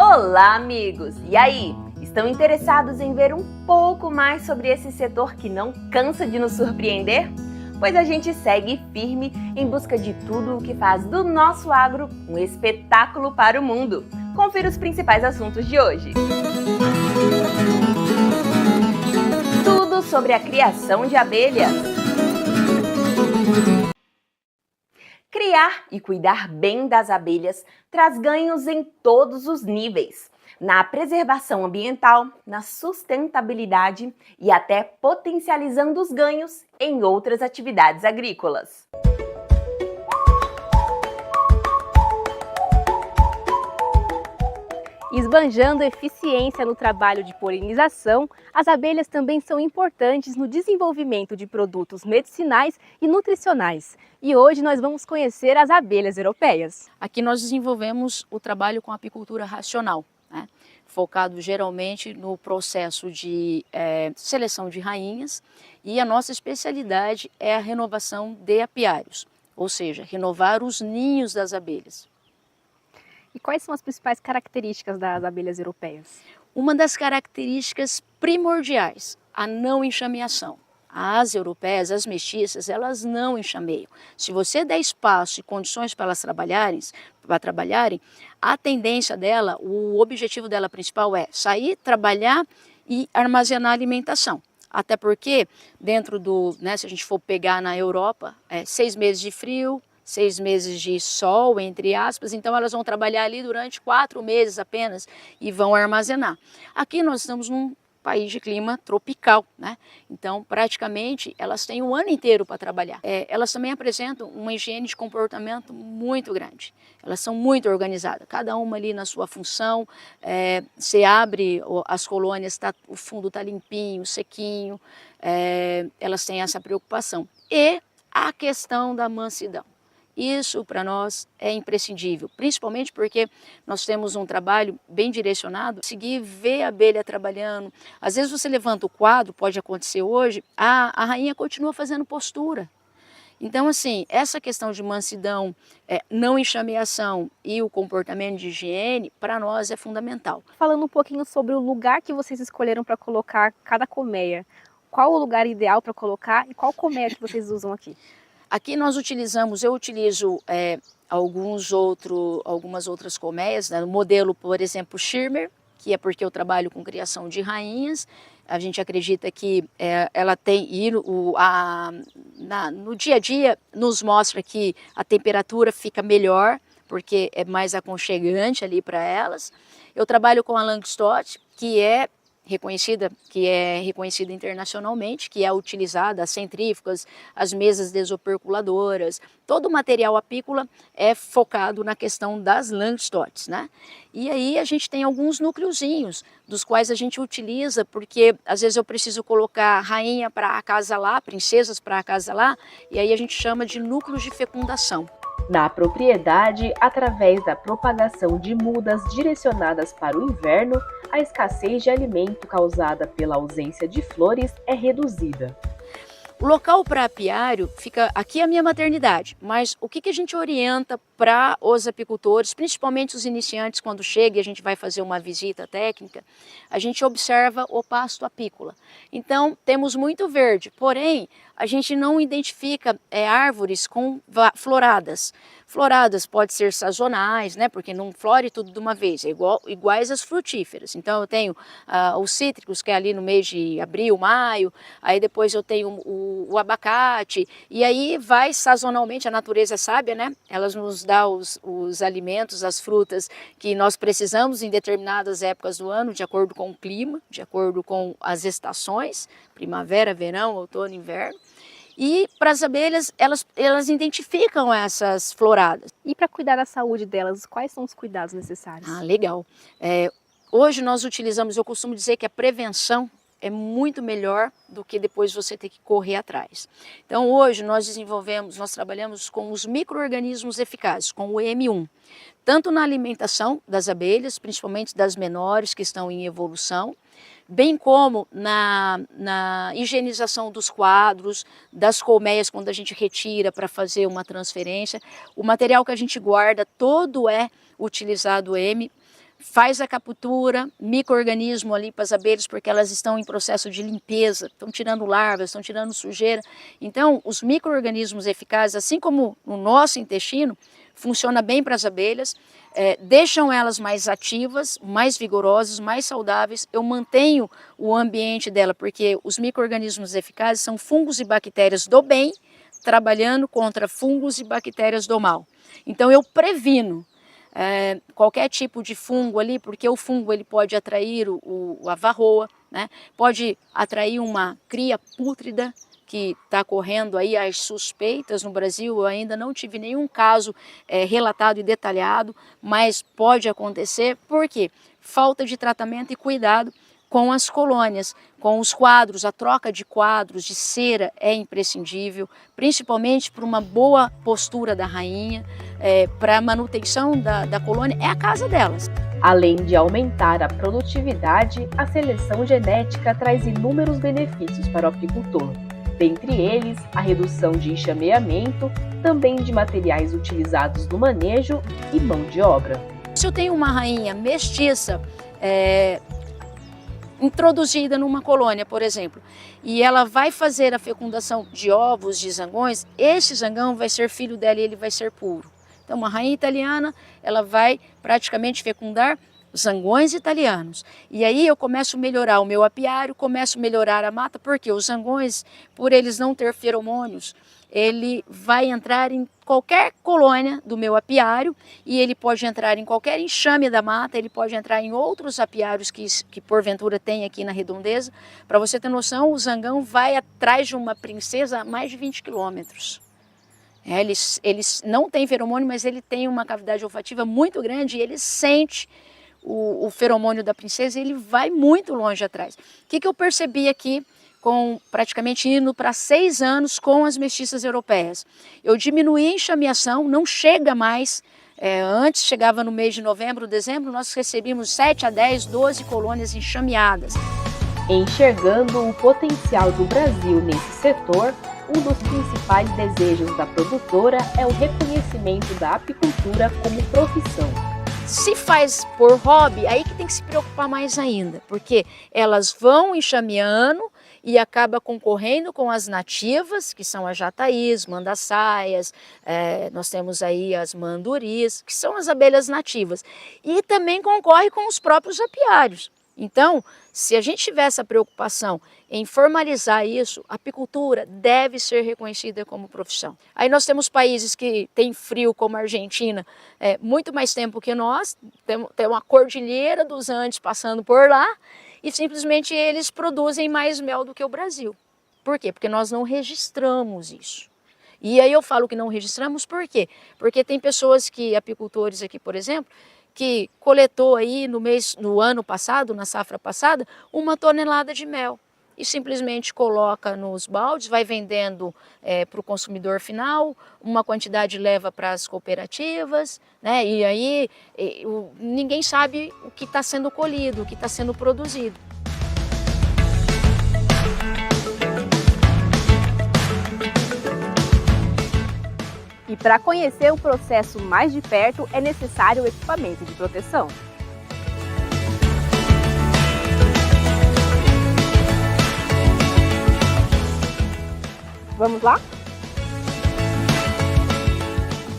Olá, amigos! E aí, estão interessados em ver um pouco mais sobre esse setor que não cansa de nos surpreender? Pois a gente segue firme em busca de tudo o que faz do nosso agro um espetáculo para o mundo. Confira os principais assuntos de hoje. Tudo sobre a criação de abelhas. Criar e cuidar bem das abelhas traz ganhos em todos os níveis, na preservação ambiental, na sustentabilidade e até potencializando os ganhos em outras atividades agrícolas. Esbanjando eficiência no trabalho de polinização, as abelhas também são importantes no desenvolvimento de produtos medicinais e nutricionais. E hoje nós vamos conhecer as abelhas europeias. Aqui nós desenvolvemos o trabalho com apicultura racional, né? Focado geralmente no processo de seleção de rainhas, e a nossa especialidade é a renovação de apiários, ou seja, renovar os ninhos das abelhas. E quais são as principais características das abelhas europeias? Uma das características primordiais, a não enxameação. As europeias, as mestiças, elas não enxameiam. Se você der espaço e condições para elas trabalharem, a tendência dela, o objetivo dela principal é sair, trabalhar e armazenar alimentação. Até porque dentro se a gente for pegar na Europa, 6 meses de frio, 6 meses de sol, entre aspas, então elas vão trabalhar ali durante 4 meses apenas e vão armazenar. Aqui nós estamos num país de clima tropical, né? Então praticamente elas têm o ano inteiro para trabalhar. Elas também apresentam uma higiene de comportamento muito grande. Elas são muito organizadas, cada uma ali na sua função. Você abre as colônias, o fundo está limpinho, sequinho, elas têm essa preocupação. E a questão da mansidão. Isso para nós é imprescindível, principalmente porque nós temos um trabalho bem direcionado, conseguir ver a abelha trabalhando. Às vezes você levanta o quadro, pode acontecer hoje, a rainha continua fazendo postura. Então assim, essa questão de mansidão, não enxameação e o comportamento de higiene, para nós é fundamental. Falando um pouquinho sobre o lugar que vocês escolheram para colocar cada colmeia, qual o lugar ideal para colocar e qual colmeia que vocês usam aqui? Aqui eu utilizo algumas outras colmeias, né? No modelo, por exemplo, Schirmer, que é porque eu trabalho com criação de rainhas. A gente acredita que ela tem, no dia a dia, nos mostra que a temperatura fica melhor, porque é mais aconchegante ali para elas. Eu trabalho com a Langstott, que é reconhecida internacionalmente, que é utilizada, as centrífugas, as mesas desoperculadoras, todo o material apícola é focado na questão das Langstotts, né? E aí a gente tem alguns núcleozinhos, dos quais a gente utiliza, porque às vezes eu preciso colocar rainha para acasalar, princesas para acasalar, e aí a gente chama de núcleos de fecundação. Na propriedade, através da propagação de mudas direcionadas para o inverno, a escassez de alimento causada pela ausência de flores é reduzida. O local para apiário fica aqui, a minha maternidade, mas o que a gente orienta para os apicultores, principalmente os iniciantes, quando chega e a gente vai fazer uma visita técnica, a gente observa o pasto apícola. Então temos muito verde, porém a gente não identifica árvores com floradas. Floradas pode ser sazonais, né? Porque não flore tudo de uma vez, iguais às frutíferas. Então eu tenho os cítricos, que é ali no mês de abril, maio, aí depois eu tenho o abacate, e aí vai sazonalmente, a natureza é sábia, né? Elas nos dá os alimentos, as frutas que nós precisamos em determinadas épocas do ano, de acordo com o clima, de acordo com as estações, primavera, verão, outono, inverno. E para as abelhas, elas identificam essas floradas. E para cuidar da saúde delas, quais são os cuidados necessários? Ah, legal. Hoje nós utilizamos, eu costumo dizer que a prevenção é muito melhor do que depois você ter que correr atrás. Então hoje nós trabalhamos com os micro-organismos eficazes, com o M1, tanto na alimentação das abelhas, principalmente das menores que estão em evolução, bem como na higienização dos quadros, das colmeias quando a gente retira para fazer uma transferência. O material que a gente guarda todo é utilizado M. faz a captura, micro-organismo ali para as abelhas, porque elas estão em processo de limpeza, estão tirando larvas, estão tirando sujeira. Então, os micro-organismos eficazes, assim como o nosso intestino, funciona bem para as abelhas, deixam elas mais ativas, mais vigorosas, mais saudáveis. Eu mantenho o ambiente dela, porque os micro-organismos eficazes são fungos e bactérias do bem, trabalhando contra fungos e bactérias do mal. Então, eu previno qualquer tipo de fungo ali, porque o fungo ele pode atrair a varroa, né? Pode atrair uma cria pútrida, que está correndo aí as suspeitas no Brasil. Eu ainda não tive nenhum caso relatado e detalhado, mas pode acontecer. Por quê? Falta de tratamento e cuidado com as colônias, com os quadros. A troca de quadros, de cera é imprescindível, principalmente para uma boa postura da rainha, para a manutenção da colônia, é a casa delas. Além de aumentar a produtividade, a seleção genética traz inúmeros benefícios para o apicultor. Dentre eles, a redução de enxameamento, também de materiais utilizados no manejo e mão de obra. Se eu tenho uma rainha mestiça, introduzida numa colônia, por exemplo, e ela vai fazer a fecundação de ovos de zangões, esse zangão vai ser filho dela e ele vai ser puro. Então, uma rainha italiana, ela vai praticamente fecundar zangões italianos. E aí eu começo a melhorar o meu apiário, começo a melhorar a mata, porque os zangões, por eles não ter feromônios, ele vai entrar em qualquer colônia do meu apiário e ele pode entrar em qualquer enxame da mata, ele pode entrar em outros apiários que porventura tem aqui na redondeza. Para você ter noção, o zangão vai atrás de uma princesa a mais de 20 quilômetros. Eles não têm feromônio, mas ele tem uma cavidade olfativa muito grande e ele sente o feromônio da princesa e ele vai muito longe atrás. O que eu percebi aqui, com praticamente indo para 6 anos com as mestiças europeias? Eu diminuí a enxameação, não chega mais. Antes chegava no mês de novembro, dezembro, nós recebíamos 7 a 10, 12 colônias enxameadas. Enxergando o potencial do Brasil nesse setor, um dos principais desejos da produtora é o reconhecimento da apicultura como profissão. Se faz por hobby, aí que tem que se preocupar mais ainda, porque elas vão enxameando e acaba concorrendo com as nativas, que são as jataís, mandaçaias, nós temos aí as manduris, que são as abelhas nativas, e também concorre com os próprios apiários. Então, se a gente tiver essa preocupação em formalizar isso, a apicultura deve ser reconhecida como profissão. Aí nós temos países que têm frio, como a Argentina, muito mais tempo que nós, tem uma cordilheira dos Andes passando por lá, e simplesmente eles produzem mais mel do que o Brasil. Por quê? Porque nós não registramos isso. E aí eu falo que não registramos por quê? Porque tem pessoas apicultores aqui, por exemplo, que coletou aí no ano passado, na safra passada, 1 tonelada de mel e simplesmente coloca nos baldes, vai vendendo para o consumidor final, uma quantidade leva para as cooperativas, né? E aí ninguém sabe o que está sendo colhido, o que está sendo produzido. E para conhecer o processo mais de perto, é necessário o equipamento de proteção. Vamos lá?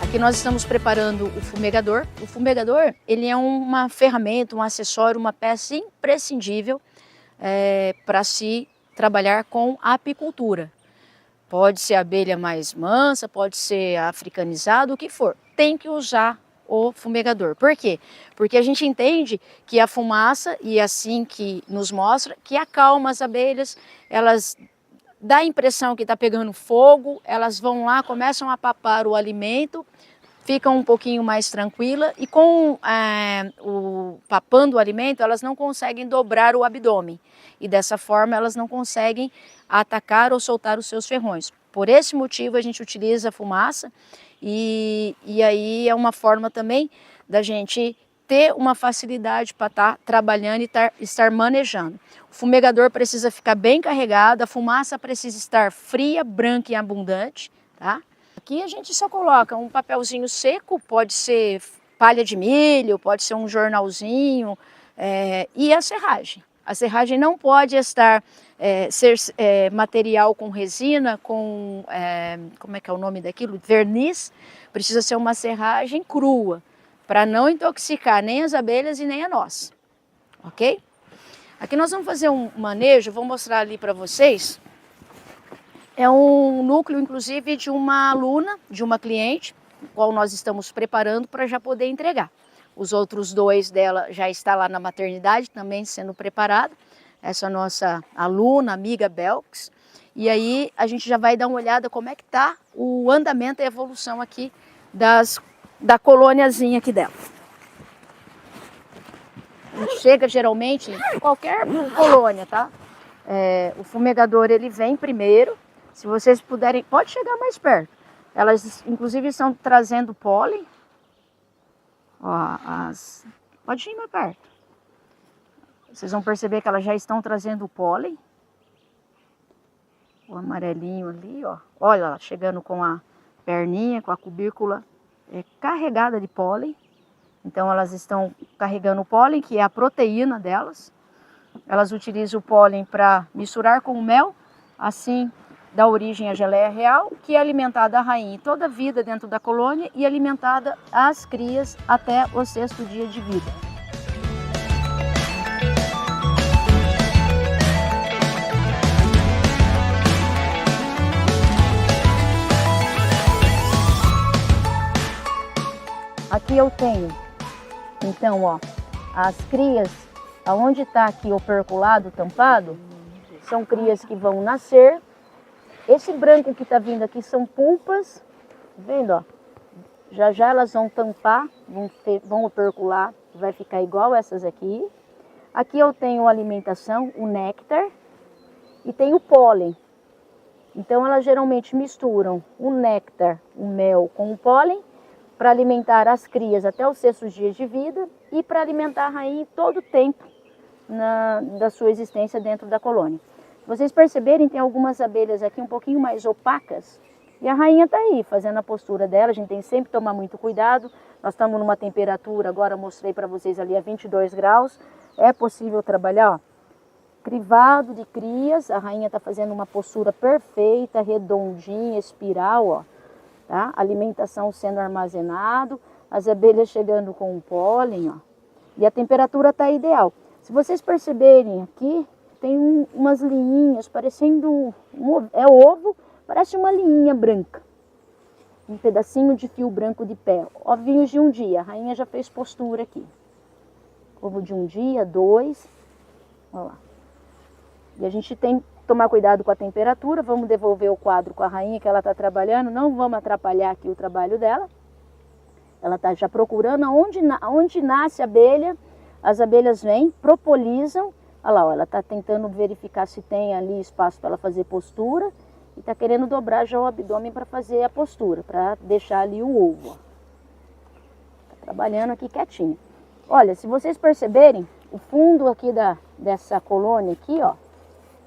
Aqui nós estamos preparando o fumegador. O fumegador, ele é uma ferramenta, um acessório, uma peça imprescindível para se trabalhar com a apicultura. Pode ser abelha mais mansa, pode ser africanizado, o que for. Tem que usar o fumegador. Por quê? Porque a gente entende que a fumaça, e assim que nos mostra, que acalma as abelhas, elas dá a impressão que está pegando fogo, elas vão lá, começam a papar o alimento, ficam um pouquinho mais tranquila e com papando o alimento, elas não conseguem dobrar o abdômen. E dessa forma elas não conseguem atacar ou soltar os seus ferrões. Por esse motivo a gente utiliza a fumaça e aí é uma forma também da gente ter uma facilidade para estar trabalhando e estar manejando. O fumegador precisa ficar bem carregado, a fumaça precisa estar fria, branca e abundante, tá? Aqui a gente só coloca um papelzinho seco, pode ser palha de milho, pode ser um jornalzinho, e a serragem. A serragem não pode ser material com resina, com, como é que é o nome daquilo? Verniz. Precisa ser uma serragem crua, para não intoxicar nem as abelhas e nem a nós, ok? Aqui nós vamos fazer um manejo, vou mostrar ali para vocês. É um núcleo, inclusive, de uma aluna, de uma cliente, o qual nós estamos preparando para já poder entregar. Os outros 2 dela já está lá na maternidade, também sendo preparado. Essa nossa aluna, amiga Belks. E aí a gente já vai dar uma olhada como é que está o andamento e a evolução aqui da colôniazinha aqui dela. Chega geralmente em qualquer colônia, tá? O fumegador ele vem primeiro. Se vocês puderem, pode chegar mais perto. Elas inclusive estão trazendo pólen. Ó, pode ir mais perto. Vocês vão perceber que elas já estão trazendo o pólen. O amarelinho ali, ó. Olha ela chegando com a perninha, com a cubícula carregada de pólen. Então elas estão carregando o pólen, que é a proteína delas. Elas utilizam o pólen para misturar com o mel, assim dá origem à geleia real, que é alimentada a rainha em toda a vida dentro da colônia e alimentada às crias até o 6º dia de vida. Aqui eu tenho, então, ó, as crias, aonde está aqui operculado, tampado, são crias que vão nascer. Esse branco que está vindo aqui são pulpas, vendo, ó? Já já elas vão tampar, vão opercular, vai ficar igual essas aqui. Aqui eu tenho a alimentação, o néctar, e tem o pólen. Então elas geralmente misturam o néctar, o mel com o pólen, para alimentar as crias até os 6º dias de vida e para alimentar a rainha todo o tempo da sua existência dentro da colônia. Vocês perceberem, tem algumas abelhas aqui um pouquinho mais opacas e a rainha está aí fazendo a postura dela. A gente tem sempre que tomar muito cuidado. Nós estamos numa temperatura, agora mostrei para vocês ali a 22 graus. É possível trabalhar, ó, crivado de crias. A rainha está fazendo uma postura perfeita, redondinha, espiral, ó, tá? Alimentação sendo armazenado, as abelhas chegando com o pólen, ó, e a temperatura está ideal. Se vocês perceberem aqui, tem umas linhinhas parecendo ovo, parece uma linhinha branca. Um pedacinho de fio branco de pé. Ovinhos de um dia, a rainha já fez postura aqui. Ovo de um dia, 2, olha lá. E a gente tem que tomar cuidado com a temperatura, vamos devolver o quadro com a rainha que ela está trabalhando, não vamos atrapalhar aqui o trabalho dela. Ela está já procurando onde nasce a abelha, as abelhas vêm, propolizam. Olha lá, ó, ela está tentando verificar se tem ali espaço para ela fazer postura e está querendo dobrar já o abdômen para fazer a postura, para deixar ali o ovo. Está trabalhando aqui quietinho. Olha, se vocês perceberem, o fundo aqui dessa colônia aqui, ó,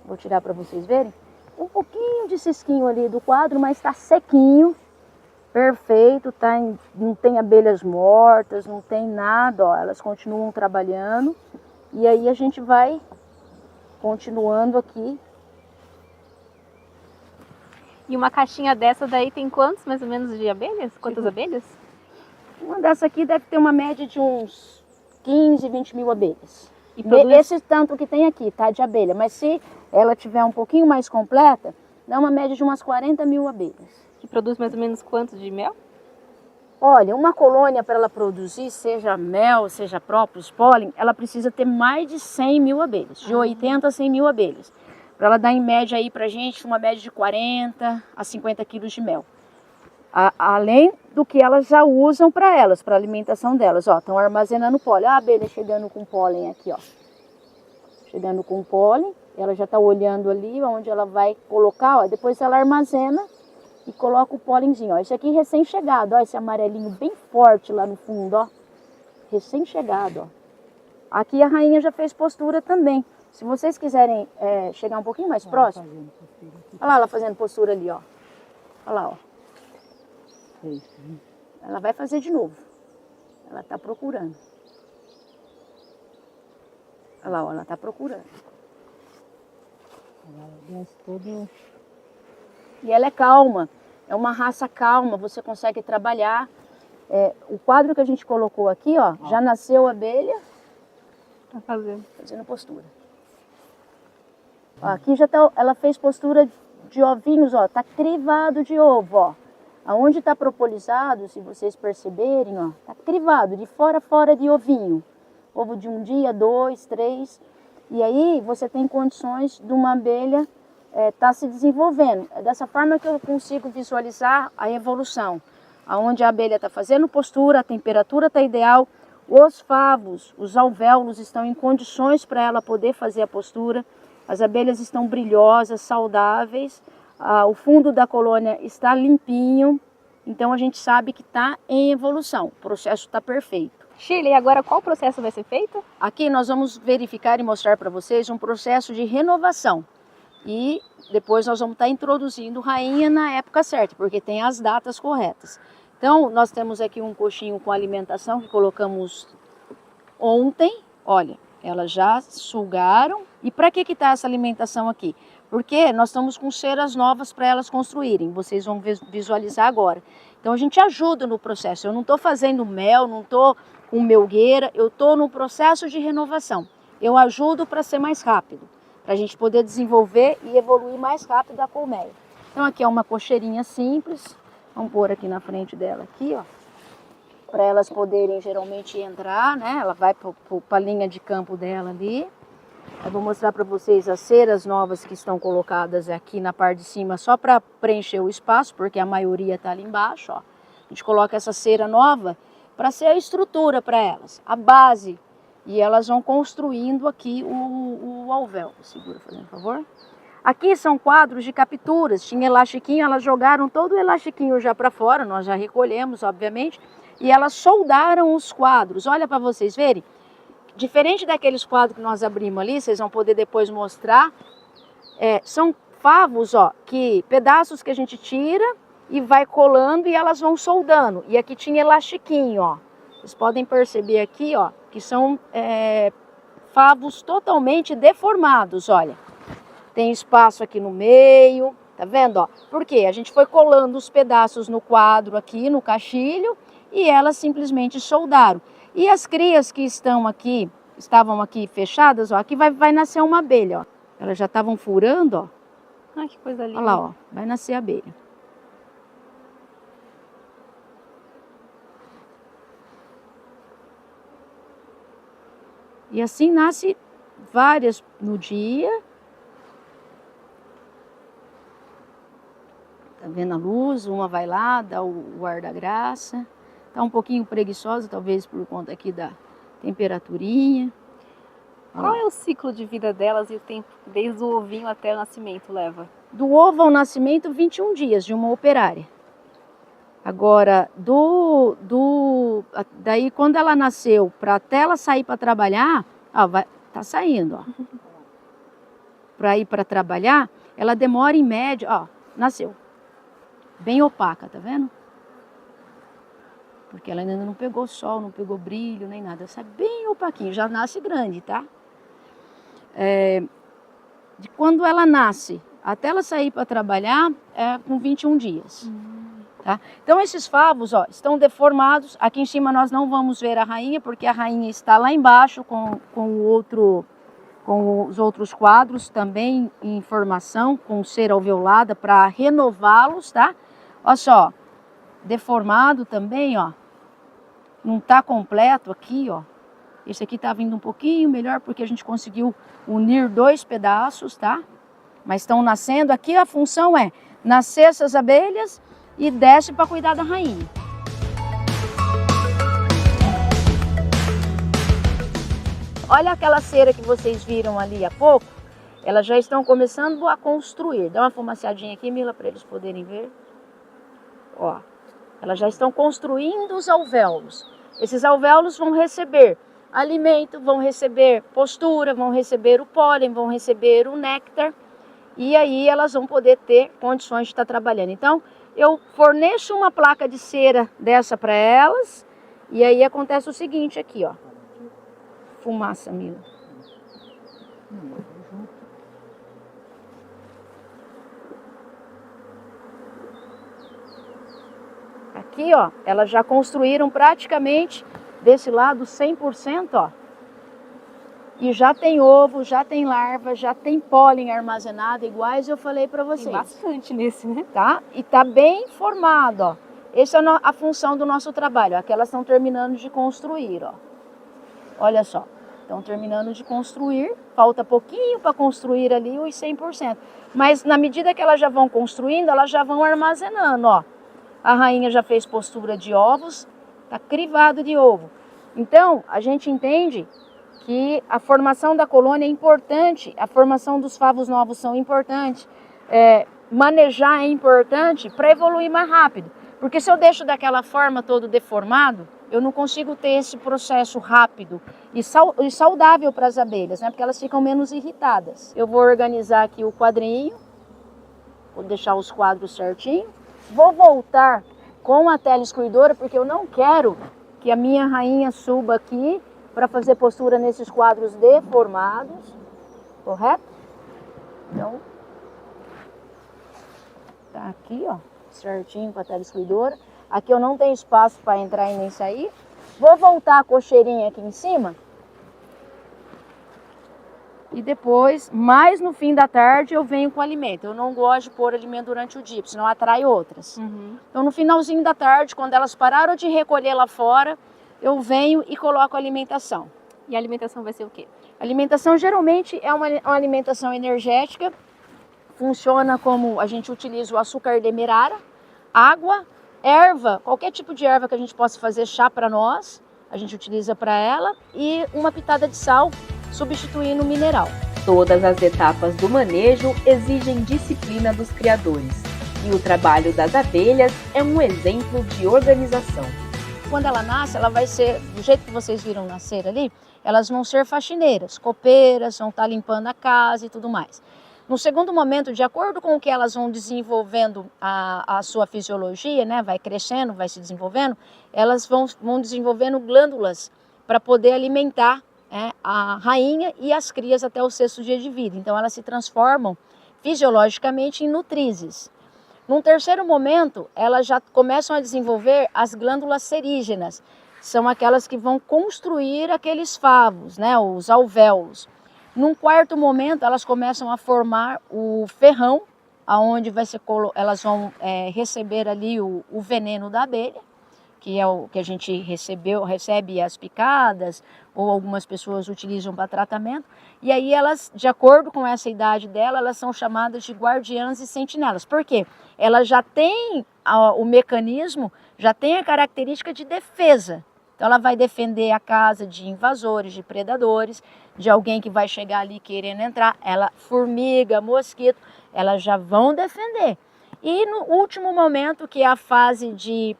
vou tirar para vocês verem, um pouquinho de cisquinho ali do quadro, mas está sequinho, perfeito, não tem abelhas mortas, não tem nada, ó, elas continuam trabalhando. E aí a gente vai continuando aqui. E uma caixinha dessa daí tem quantos mais ou menos de abelhas? Quantas abelhas? Uma dessa aqui deve ter uma média de uns 15, 20 mil abelhas. E produz... Esse tanto que tem aqui, tá, de abelha. Mas se ela tiver um pouquinho mais completa, dá uma média de umas 40 mil abelhas. Que produz mais ou menos quanto de mel? Olha, uma colônia para ela produzir, seja mel, seja próprios pólen, ela precisa ter mais de 100 mil abelhas, de 80 a 100 mil abelhas. Para ela dar em média aí pra gente uma média de 40 a 50 quilos de mel. Além do que elas já usam para elas, para alimentação delas, ó, estão armazenando pólen. A abelha chegando com pólen aqui, ó. Chegando com pólen, ela já está olhando ali onde ela vai colocar, ó, depois ela armazena e coloca o pólenzinho, ó. Esse aqui recém-chegado, ó, esse amarelinho bem forte lá no fundo, ó. Recém-chegado, ó. Aqui a rainha já fez postura também. Se vocês quiserem chegar um pouquinho mais próximo, olha lá ela fazendo postura ali, ó. Olha lá, ó. Ela vai fazer de novo. Ela está procurando. Olha lá, ó, ela está procurando. Ela desce todo... E ela é calma, é uma raça calma, você consegue trabalhar. O quadro que a gente colocou aqui, ó, já nasceu a abelha. Tá fazendo Postura. Ó, aqui já tá, ela fez postura de ovinhos, ó, tá crivado de ovo, ó. Aonde tá propolizado, se vocês perceberem, ó, tá crivado, de fora a fora de ovinho. Ovo de 1 dia, 2, 3. E aí você tem condições de uma abelha tá se desenvolvendo. É dessa forma que eu consigo visualizar a evolução. Aonde a abelha está fazendo postura, a temperatura está ideal, os favos, os alvéolos estão em condições para ela poder fazer a postura, as abelhas estão brilhosas, saudáveis, o fundo da colônia está limpinho, então a gente sabe que está em evolução, o processo está perfeito. Shirley, agora qual processo vai ser feito? Aqui nós vamos verificar e mostrar para vocês um processo de renovação. E depois nós vamos estar introduzindo rainha na época certa, porque tem as datas corretas. Então, nós temos aqui um coxinho com alimentação que colocamos ontem. Olha, elas já sugaram. E para que está essa alimentação aqui? Porque nós estamos com ceras novas para elas construírem. Vocês vão visualizar agora. Então, a gente ajuda no processo. Eu não estou fazendo mel, não estou com melgueira. Eu estou no processo de renovação. Eu ajudo para ser mais rápido, para a gente poder desenvolver e evoluir mais rápido a colmeia. Então aqui é uma cocheirinha simples, vamos pôr aqui na frente dela aqui, ó, para elas poderem geralmente entrar, né? Ela vai para a linha de campo dela ali. Eu vou mostrar para vocês as ceras novas que estão colocadas aqui na parte de cima, só para preencher o espaço, porque a maioria está ali embaixo, ó. A gente coloca essa cera nova para ser a estrutura para elas, a base. E elas vão construindo aqui o alvéolo. Segura, fazendo favor. Aqui são quadros de capturas. Tinha elastiquinho, elas jogaram todo o elastiquinho já para fora. Nós já recolhemos, obviamente. E elas soldaram os quadros. Olha para vocês verem. Diferente daqueles quadros que nós abrimos ali, vocês vão poder depois mostrar. São favos, ó, pedaços que a gente tira e vai colando e elas vão soldando. E aqui tinha elastiquinho, ó. Vocês podem perceber aqui, ó, que são favos totalmente deformados, olha. Tem espaço aqui no meio, tá vendo, ó? Por quê? A gente foi colando os pedaços no quadro aqui, no caixilho, e elas simplesmente soldaram. E as crias que estavam aqui fechadas, ó, aqui vai nascer uma abelha, ó. Elas já estavam furando, ó. Ai, que coisa linda. Olha lá, ó, vai nascer a abelha. E assim nasce várias no dia. Tá vendo a luz? Uma vai lá, dá o ar da graça. Tá um pouquinho preguiçosa, talvez por conta aqui da temperaturinha. Qual é o ciclo de vida delas e o tempo desde o ovinho até o nascimento leva? Do ovo ao nascimento, 21 dias de uma operária. Agora, daí quando ela nasceu, até ela sair para trabalhar, ó, tá saindo, ó. Para ir para trabalhar, ela demora em média, ó, nasceu. Bem opaca, tá vendo? Porque ela ainda não pegou sol, não pegou brilho, nem nada. Sai bem opaquinho, já nasce grande, tá? De quando ela nasce até ela sair para trabalhar, com 21 dias. Tá? Então esses favos, ó, estão deformados. Aqui em cima nós não vamos ver a rainha, porque a rainha está lá embaixo com os outros quadros também em formação, com cera alveolada para renová-los, tá? Olha só, deformado também, ó. Não está completo aqui, ó. Esse aqui está vindo um pouquinho melhor porque a gente conseguiu unir 2 pedaços, tá? Mas estão nascendo. Aqui a função é nascer essas abelhas e desce para cuidar da rainha. Olha aquela cera que vocês viram ali há pouco. Elas já estão começando a construir. Dá uma fumaciadinha aqui, Mila, para eles poderem ver. Ó, elas já estão construindo os alvéolos. Esses alvéolos vão receber alimento, vão receber postura, vão receber o pólen, vão receber o néctar. E aí elas vão poder ter condições de estar trabalhando. Então, eu forneço uma placa de cera dessa para elas E aí acontece o seguinte aqui, ó. Fumaça, Mila. Aqui, ó, elas já construíram praticamente desse lado 100%, ó. E já tem ovo, já tem larva, já tem pólen armazenado, iguais eu falei para vocês. Tem bastante nesse, né? Tá? E tá bem formado, ó. Essa é a função do nosso trabalho. Aqui elas estão terminando de construir, ó. Olha só, estão terminando de construir. Falta pouquinho para construir ali os 100%. Mas na medida que elas já vão construindo, elas já vão armazenando, ó. A rainha já fez postura de ovos, tá crivado de ovo. Então, a gente entende que a formação da colônia é importante, a formação dos favos novos são importantes, manejar é importante para evoluir mais rápido. Porque se eu deixo daquela forma todo deformado, eu não consigo ter esse processo rápido e saudável para as abelhas, né? Porque elas ficam menos irritadas. Eu vou organizar aqui o quadrinho, vou deixar os quadros certinho. Vou voltar com a tela excluidora, porque eu não quero que a minha rainha suba aqui para fazer postura nesses quadros deformados, correto? Então, tá aqui, ó, certinho com a tela excluidora. Aqui eu não tenho espaço para entrar e nem sair. Vou voltar a cocheirinha aqui em cima. E depois, mais no fim da tarde, eu venho com o alimento. Eu não gosto de pôr alimento durante o dia, porque senão atrai outras. Então, no finalzinho da tarde, quando elas pararam de recolher lá fora, eu venho e coloco a alimentação. E a alimentação vai ser o quê? A alimentação geralmente é uma alimentação energética. Funciona como a gente utiliza o açúcar demerara, água, erva, qualquer tipo de erva que a gente possa fazer chá para nós, a gente utiliza para ela, e uma pitada de sal, substituindo o mineral. Todas as etapas do manejo exigem disciplina dos criadores, e o trabalho das abelhas é um exemplo de organização. Quando ela nasce, ela vai ser, do jeito que vocês viram nascer ali, elas vão ser faxineiras, copeiras, vão estar limpando a casa e tudo mais. No segundo momento, de acordo com o que elas vão desenvolvendo a sua fisiologia, né, vai crescendo, vai se desenvolvendo, elas vão desenvolvendo glândulas para poder alimentar a rainha e as crias até o 6º dia de vida. Então elas se transformam fisiologicamente em nutrizes. Num terceiro momento, elas já começam a desenvolver as glândulas serígenas. São aquelas que vão construir aqueles favos, né, os alvéolos. Num quarto momento, elas começam a formar o ferrão, aonde elas vão receber ali o veneno da abelha, que é o que a gente recebe as picadas, ou algumas pessoas utilizam para tratamento. E aí elas, de acordo com essa idade dela, elas são chamadas de guardiãs e sentinelas. Por quê? Elas já têm o mecanismo, já tem a característica de defesa. Então ela vai defender a casa de invasores, de predadores, de alguém que vai chegar ali querendo entrar. Formiga, mosquito, elas já vão defender. E no último momento, que é a fase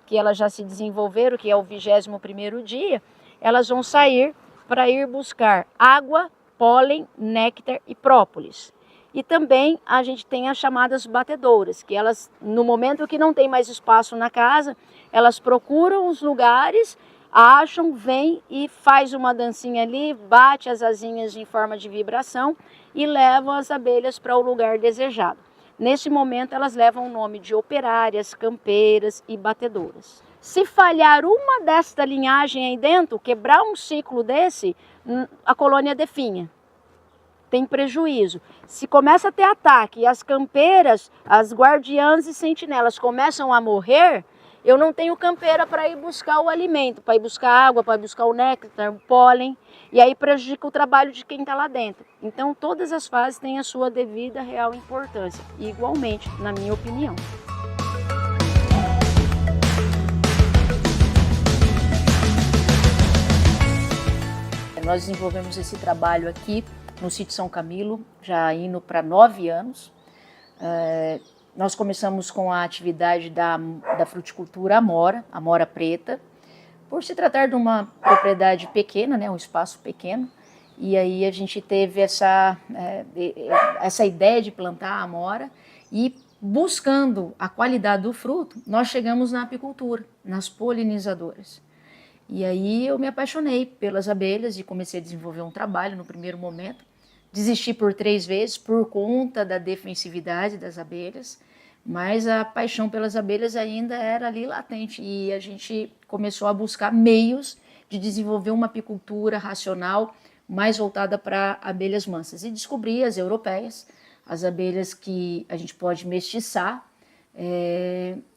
que elas já se desenvolveram, que é o 21º dia, elas vão sair para ir buscar água, pólen, néctar e própolis. E também a gente tem as chamadas batedoras, que elas, no momento que não tem mais espaço na casa, elas procuram os lugares, acham, vêm e faz uma dancinha ali, bate as asinhas em forma de vibração e levam as abelhas para o lugar desejado. Nesse momento, elas levam o nome de operárias, campeiras e batedoras. Se falhar uma desta linhagem aí dentro, quebrar um ciclo desse, a colônia definha. Tem prejuízo. Se começa a ter ataque e as campeiras, as guardiãs e sentinelas começam a morrer, eu não tenho campeira para ir buscar o alimento, para ir buscar água, para ir buscar o néctar, o pólen, e aí prejudica o trabalho de quem está lá dentro. Então todas as fases têm a sua devida real importância, igualmente, na minha opinião. Nós desenvolvemos esse trabalho aqui no sítio São Camilo, já indo para 9 anos. Nós começamos com a atividade da fruticultura amora preta, por se tratar de uma propriedade pequena, né, um espaço pequeno, e aí a gente teve essa ideia de plantar a amora, e buscando a qualidade do fruto, nós chegamos na apicultura, nas polinizadoras. E aí eu me apaixonei pelas abelhas e comecei a desenvolver um trabalho no primeiro momento. Desisti por 3 vezes por conta da defensividade das abelhas, mas a paixão pelas abelhas ainda era ali latente e a gente começou a buscar meios de desenvolver uma apicultura racional mais voltada para abelhas mansas. E descobri as europeias, as abelhas que a gente pode mestiçar,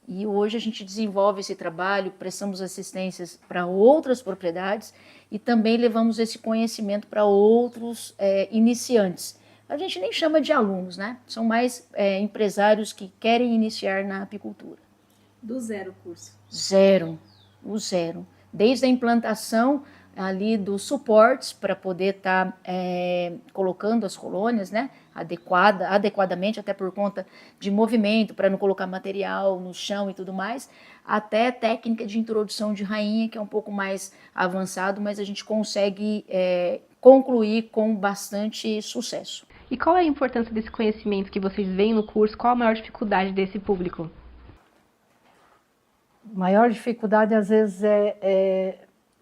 e hoje a gente desenvolve esse trabalho, prestamos assistências para outras propriedades e também levamos esse conhecimento para outros iniciantes. A gente nem chama de alunos, né? São mais empresários que querem iniciar na apicultura. Do zero o curso? Zero, o zero. Desde a implantação ali dos suportes para poder estar colocando as colônias, né, adequadamente, até por conta de movimento, para não colocar material no chão e tudo mais, até técnica de introdução de rainha, que é um pouco mais avançado, mas a gente consegue concluir com bastante sucesso. E qual é a importância desse conhecimento que vocês veem no curso? Qual a maior dificuldade desse público? A maior dificuldade, às vezes,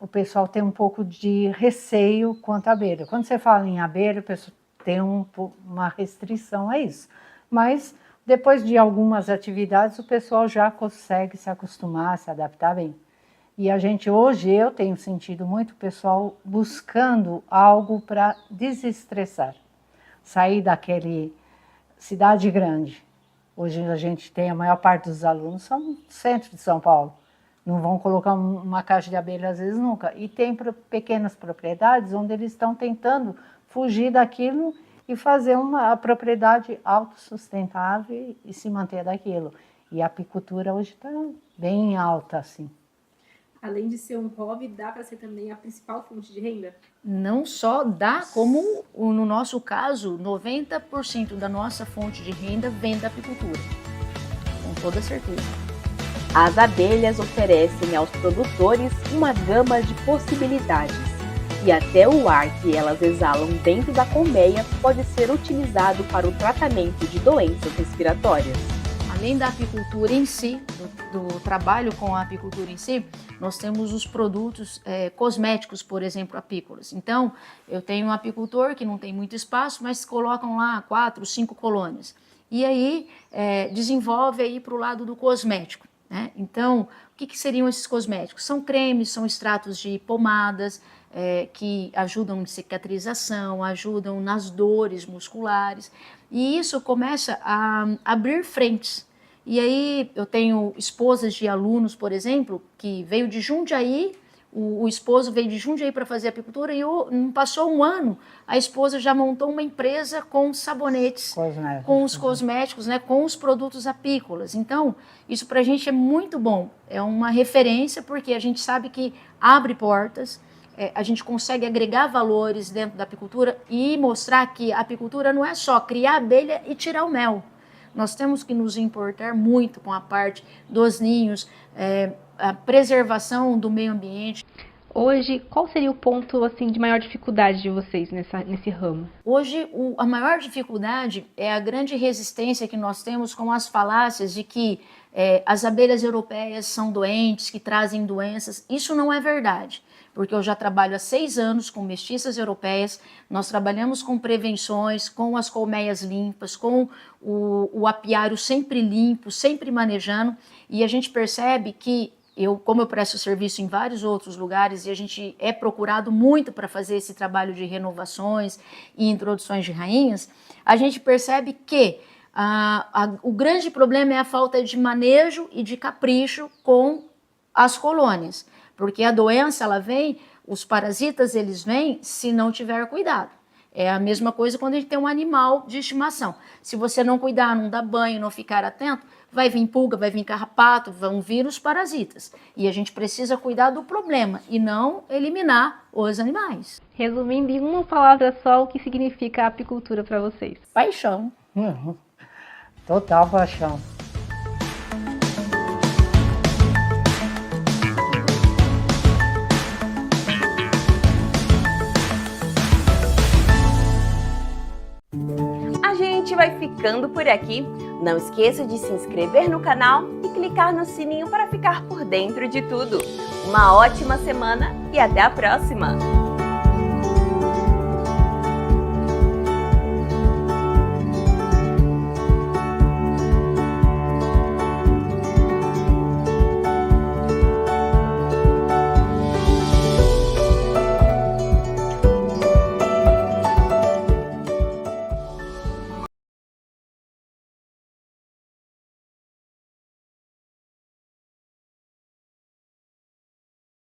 o pessoal tem um pouco de receio quanto à abelha. Quando você fala em abelha, o pessoal tem uma restrição a isso. Mas, depois de algumas atividades, o pessoal já consegue se acostumar, se adaptar bem. E a gente, hoje, eu tenho sentido muito o pessoal buscando algo para desestressar. Sair daquele cidade grande. Hoje a gente tem, a maior parte dos alunos são no centro de São Paulo. Não vão colocar uma caixa de abelha às vezes nunca. E tem pequenas propriedades onde eles estão tentando fugir daquilo e fazer uma propriedade autossustentável e se manter daquilo. E a apicultura hoje está bem alta, assim. Além de ser um hobby, dá para ser também a principal fonte de renda? Não só dá, como no nosso caso, 90% da nossa fonte de renda vem da apicultura. Com toda certeza. As abelhas oferecem aos produtores uma gama de possibilidades. E até o ar que elas exalam dentro da colmeia pode ser utilizado para o tratamento de doenças respiratórias. Além da apicultura em si, do trabalho com a apicultura em si, nós temos os produtos cosméticos, por exemplo, apícolas. Então, eu tenho um apicultor que não tem muito espaço, mas colocam lá 4, 5 colônias. E aí, desenvolve aí para o lado do cosmético, né? Então, o que seriam esses cosméticos? São cremes, são extratos de pomadas, que ajudam em cicatrização, ajudam nas dores musculares. E isso começa a abrir frentes. E aí eu tenho esposas de alunos, por exemplo, que veio de Jundiaí, o esposo veio de Jundiaí para fazer apicultura e não passou um ano, a esposa já montou uma empresa com sabonetes, com os cosméticos, né, com os produtos apícolas. Então, isso para a gente é muito bom, é uma referência porque a gente sabe que abre portas, a gente consegue agregar valores dentro da apicultura e mostrar que a apicultura não é só criar abelha e tirar o mel. Nós temos que nos importar muito com a parte dos ninhos, a preservação do meio ambiente. Hoje, qual seria o ponto assim, de maior dificuldade de vocês nesse ramo? Hoje, a maior dificuldade é a grande resistência que nós temos com as falácias de que as abelhas europeias são doentes, que trazem doenças. Isso não é verdade, porque eu já trabalho há 6 anos com mestiças europeias, nós trabalhamos com prevenções, com as colmeias limpas, com o apiário sempre limpo, sempre manejando, e a gente percebe que como eu presto serviço em vários outros lugares e a gente é procurado muito para fazer esse trabalho de renovações e introduções de rainhas, a gente percebe que o grande problema é a falta de manejo e de capricho com as colônias, porque a doença ela vem, os parasitas eles vêm se não tiver cuidado. É a mesma coisa quando a gente tem um animal de estimação. Se você não cuidar, não dar banho, não ficar atento, vai vir pulga, vai vir carrapato, vão vir os parasitas. E a gente precisa cuidar do problema e não eliminar os animais. Resumindo em uma palavra só, o que significa a apicultura para vocês? Paixão. Total paixão. A gente vai ficando por aqui. Não esqueça de se inscrever no canal e clicar clicar no sininho para ficar por dentro de tudo. Uma ótima semana e até a próxima!